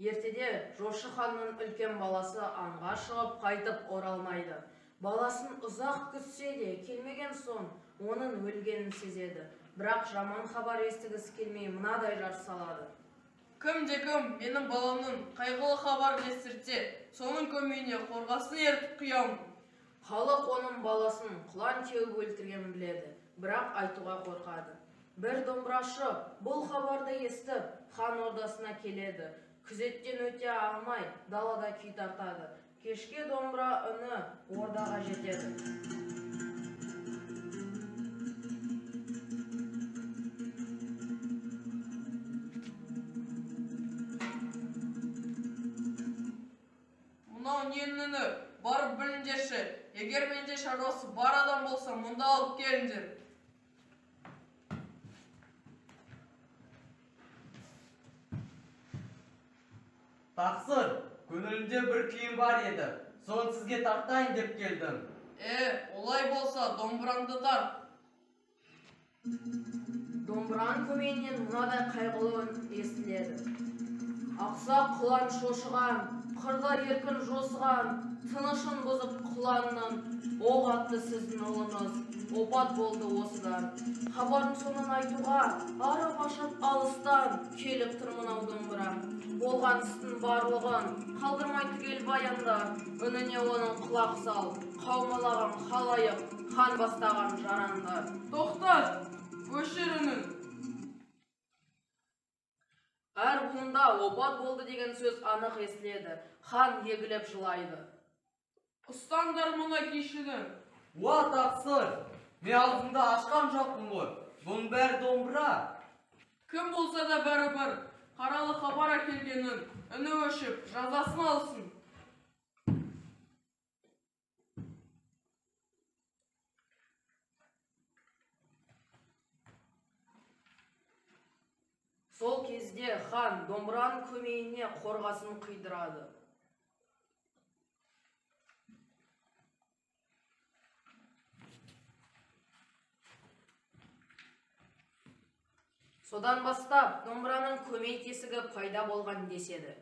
Ертеде жошы ханның үлкен баласы аңға шығып қайтып оралмайды. Баласын ұзақ күтсе де келмеген соң оның өлгенін сезеді. Бірақ жаман хабар естігісі келмей мынадай жар салады. Кім-де-кім менің баламның қайғылы хабарын естіртсе, соның көмейіне қорғасын ертіп құямын. Халық оның баласын құлан теуіп өлтіргенін біледі, бірақ айтуға қорқады. Бір домбырашы бұл хабарды естіп, хан ордасына келеді. Күзеттен өте алмай, далада күй тартады. Кешке домбыра үні ордаға жетеді. Мынау ненің үні? Барып біліндерші. Егер менде шаруасы бар адам болса, мұнда алып келіңдер. Тақсыр, көңілімде бір күйім бар еді. Соны сізге тартайын деп келдім. Олай болса, домбыраңды тарт. Домбыраның көмейінен мынадай қайғылы үн естіледі. Ақсақ құлан шошыған, қырда еркін жосыған, тынышын бұзып құланның, оқ атты сіздің ұлыңыз, опат болды осыдан. Хабардың соңын айтуға, арып ашып алыстан, келіп тұр мынау домбыра. Болған істің барлығын, қалдырмай түгел баянда, үніне оның құлақ сал, қаумалаған халайық, хан бастаған жаранды. Тоқтат, өшір үнін. Әр буында опат болды деген сөз анық естіледі. Хан егіліп жылайды. Ұстаңдар мұна кешіні. Уа тақсыр, мен алдыңда ашқан жоқпын ғой. Бұның бәрі домбыра. Кім болса да бәрі-бір, қаралы хабар әкелгенін, үні өшіп, жазасын алсын. Сол кезде хан домбыраның көмейіне қорғасын қидырады. Содан бастап домбыраның көмей тесігі пайда болған деседі.